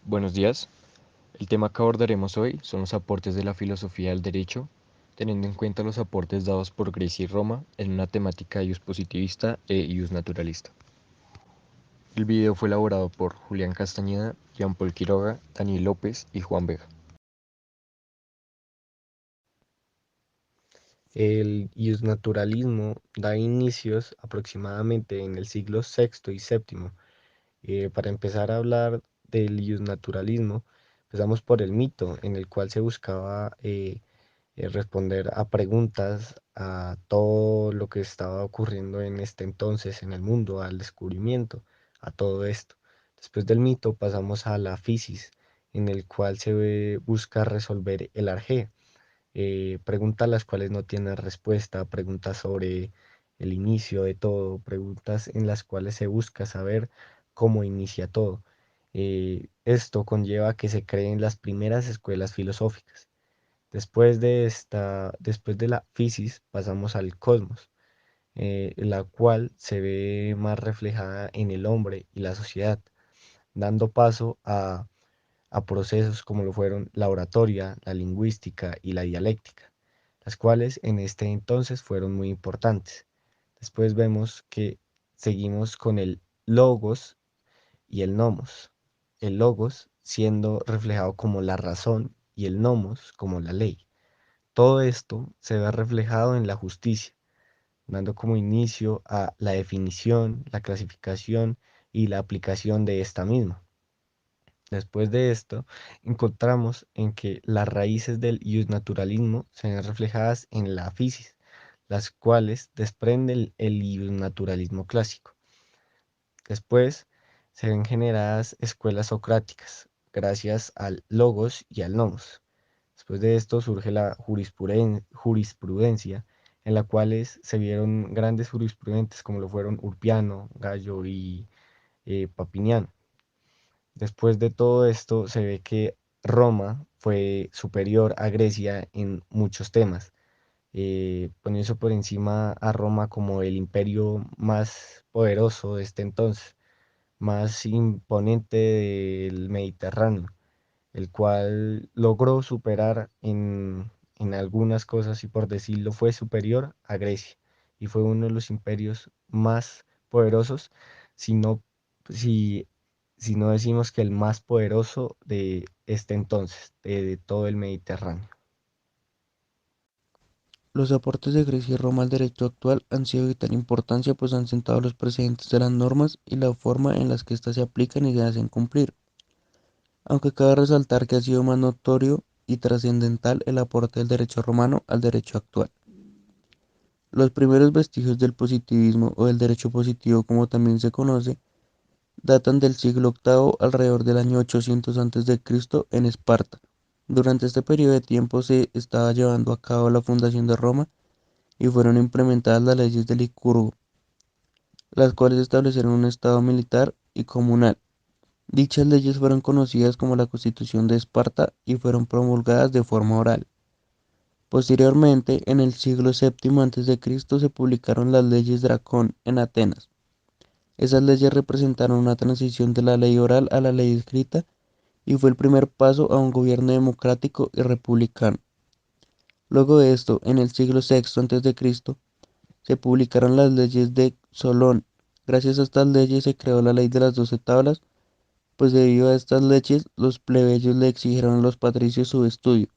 Buenos días. El tema que abordaremos hoy son los aportes de la filosofía del derecho, teniendo en cuenta los aportes dados por Grecia y Roma en una temática ius positivista e ius naturalista. El video fue elaborado por Julián Castañeda, Jean Paul Quiroga, Daniel López y Juan Vega. El iusnaturalismo da inicios aproximadamente en el siglo sexto y séptimo. Para empezar a hablar del iusnaturalismo, empezamos por el mito, en el cual se buscaba responder a preguntas, a todo lo que estaba ocurriendo en este entonces en el mundo, al descubrimiento, a todo esto. Después del mito pasamos a la fisis, en el cual busca resolver el arjé, preguntas las cuales no tienen respuesta, preguntas sobre el inicio de todo, preguntas en las cuales se busca saber cómo inicia todo. Esto conlleva que se creen las primeras escuelas filosóficas. Después de la fisis pasamos al cosmos, la cual se ve más reflejada en el hombre y la sociedad, dando paso a procesos como lo fueron la oratoria, la lingüística y la dialéctica, las cuales en este entonces fueron muy importantes. Después vemos que seguimos con el logos y el nomos. El logos siendo reflejado como la razón y el nomos como la ley. Todo esto se ve reflejado en la justicia, dando como inicio a la definición, la clasificación y la aplicación de esta misma. Después de esto, encontramos en que las raíces del iusnaturalismo se ven reflejadas en la fisis, las cuales desprende el iusnaturalismo clásico. Después se ven generadas escuelas socráticas, gracias al logos y al nomos. Después de esto surge la jurisprudencia, en la cual se vieron grandes jurisprudentes como lo fueron Urpiano, Gallo y Papiniano. Después de todo esto, se ve que Roma fue superior a Grecia en muchos temas, poniéndose por encima a Roma como el imperio más poderoso de este entonces, más imponente del Mediterráneo, el cual logró superar en algunas cosas y por decirlo fue superior a Grecia y fue uno de los imperios más poderosos, si no, si, si no decimos que el más poderoso de este entonces, de todo el Mediterráneo. Los aportes de Grecia y Roma al derecho actual han sido de vital importancia, pues han sentado los precedentes de las normas y la forma en las que éstas se aplican y se hacen cumplir, aunque cabe resaltar que ha sido más notorio y trascendental el aporte del derecho romano al derecho actual. Los primeros vestigios del positivismo o del derecho positivo, como también se conoce, datan del siglo octavo alrededor del año 800 a.C. en Esparta. Durante este periodo de tiempo se estaba llevando a cabo la fundación de Roma y fueron implementadas las leyes de Licurgo, las cuales establecieron un estado militar y comunal. Dichas leyes fueron conocidas como la Constitución de Esparta y fueron promulgadas de forma oral. Posteriormente, en el siglo séptimo a.C., se publicaron las leyes Dracón en Atenas. Esas leyes representaron una transición de la ley oral a la ley escrita y fue el primer paso a un gobierno democrático y republicano. Luego de esto, en el siglo sexto a.C., se publicaron las leyes de Solón. Gracias a estas leyes se creó la ley de las 12 tablas, pues debido a estas leyes los plebeyos le exigieron a los patricios su estudio.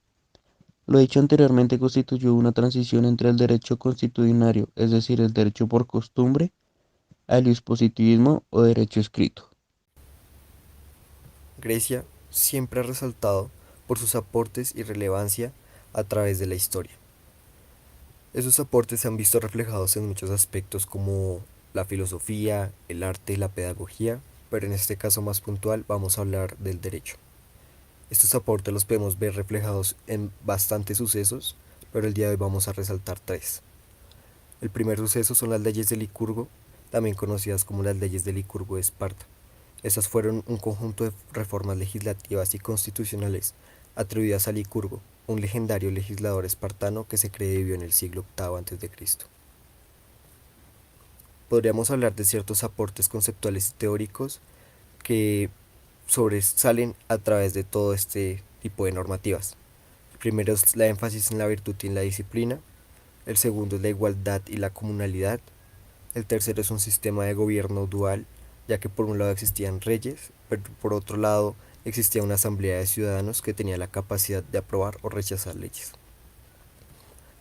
Lo dicho anteriormente constituyó una transición entre el derecho constitucionario, es decir, el derecho por costumbre, al dispositivismo o derecho escrito. Grecia siempre ha resaltado por sus aportes y relevancia a través de la historia. Esos aportes se han visto reflejados en muchos aspectos como la filosofía, el arte y la pedagogía, pero en este caso más puntual vamos a hablar del derecho. Estos aportes los podemos ver reflejados en bastantes sucesos, pero el día de hoy vamos a resaltar tres. El primer suceso son las leyes de Licurgo, también conocidas como las leyes de Licurgo de Esparta. Estas fueron un conjunto de reformas legislativas y constitucionales atribuidas a Licurgo, un legendario legislador espartano que se cree vivió en el siglo octavo a.C. Podríamos hablar de ciertos aportes conceptuales y teóricos que sobresalen a través de todo este tipo de normativas. El primero es la énfasis en la virtud y en la disciplina. El segundo es la igualdad y la comunalidad. El tercero es un sistema de gobierno dual, ya que por un lado existían reyes, pero por otro lado existía una asamblea de ciudadanos que tenía la capacidad de aprobar o rechazar leyes.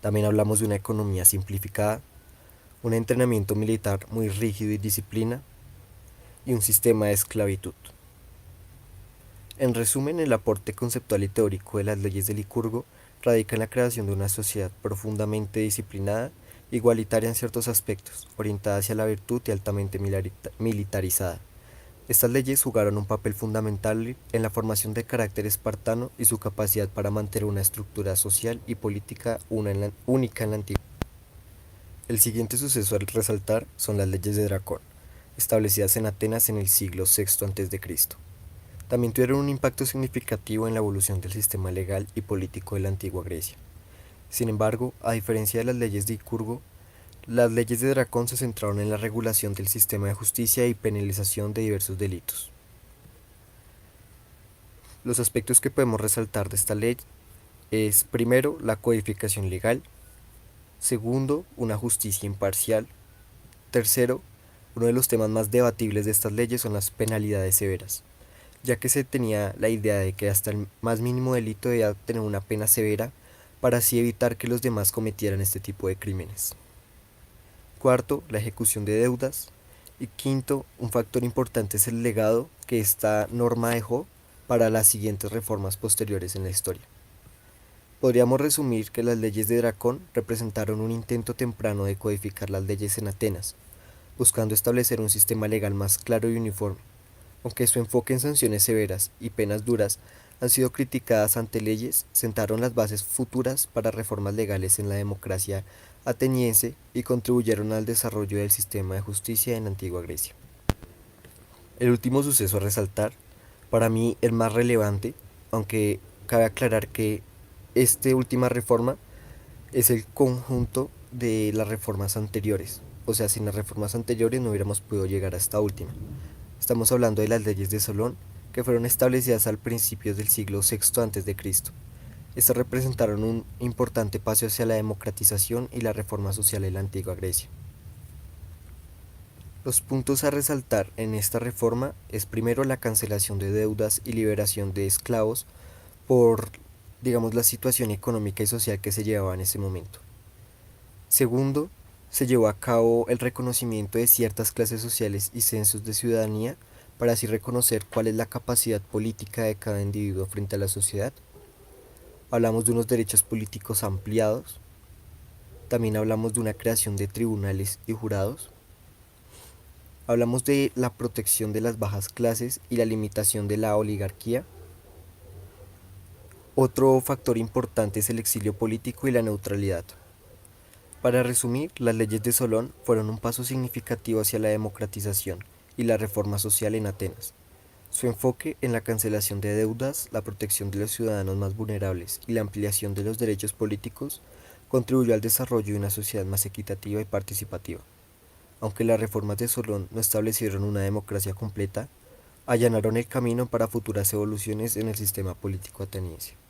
También hablamos de una economía simplificada, un entrenamiento militar muy rígido y disciplina, y un sistema de esclavitud. En resumen, el aporte conceptual y teórico de las leyes de Licurgo radica en la creación de una sociedad profundamente disciplinada, igualitaria en ciertos aspectos, orientada hacia la virtud y altamente militarizada. Estas leyes jugaron un papel fundamental en la formación de carácter espartano y su capacidad para mantener una estructura social y política única en la antigüedad. El siguiente suceso a resaltar son las leyes de Dracón, establecidas en Atenas en el siglo VI a.C. También tuvieron un impacto significativo en la evolución del sistema legal y político de la antigua Grecia. Sin embargo, a diferencia de las leyes de Licurgo, las leyes de Dracón se centraron en la regulación del sistema de justicia y penalización de diversos delitos. Los aspectos que podemos resaltar de esta ley es, primero, la codificación legal; segundo, una justicia imparcial; tercero, uno de los temas más debatibles de estas leyes son las penalidades severas, ya que se tenía la idea de que hasta el más mínimo delito debía tener una pena severa para así evitar que los demás cometieran este tipo de crímenes. Cuarto, la ejecución de deudas. Y quinto, un factor importante es el legado que esta norma dejó para las siguientes reformas posteriores en la historia. Podríamos resumir que las leyes de Dracón representaron un intento temprano de codificar las leyes en Atenas, buscando establecer un sistema legal más claro y uniforme. Aunque su enfoque en sanciones severas y penas duras han sido criticadas ante leyes, sentaron las bases futuras para reformas legales en la democracia ateniense y contribuyeron al desarrollo del sistema de justicia en la antigua Grecia. El último suceso a resaltar, para mí el más relevante, aunque cabe aclarar que esta última reforma es el conjunto de las reformas anteriores, o sea, sin las reformas anteriores no hubiéramos podido llegar a esta última. Estamos hablando de las leyes de Solón, que fueron establecidas al principio del siglo VI a.C. Estas representaron un importante paso hacia la democratización y la reforma social en la antigua Grecia. Los puntos a resaltar en esta reforma es, primero, la cancelación de deudas y liberación de esclavos por, digamos, la situación económica y social que se llevaba en ese momento. Segundo, se llevó a cabo el reconocimiento de ciertas clases sociales y censos de ciudadanía para así reconocer cuál es la capacidad política de cada individuo frente a la sociedad. Hablamos de unos derechos políticos ampliados. También hablamos de una creación de tribunales y jurados. Hablamos de la protección de las bajas clases y la limitación de la oligarquía. Otro factor importante es el exilio político y la neutralidad. Para resumir, las leyes de Solón fueron un paso significativo hacia la democratización y la reforma social en Atenas. Su enfoque en la cancelación de deudas, la protección de los ciudadanos más vulnerables y la ampliación de los derechos políticos contribuyó al desarrollo de una sociedad más equitativa y participativa. Aunque las reformas de Solón no establecieron una democracia completa, allanaron el camino para futuras evoluciones en el sistema político ateniense.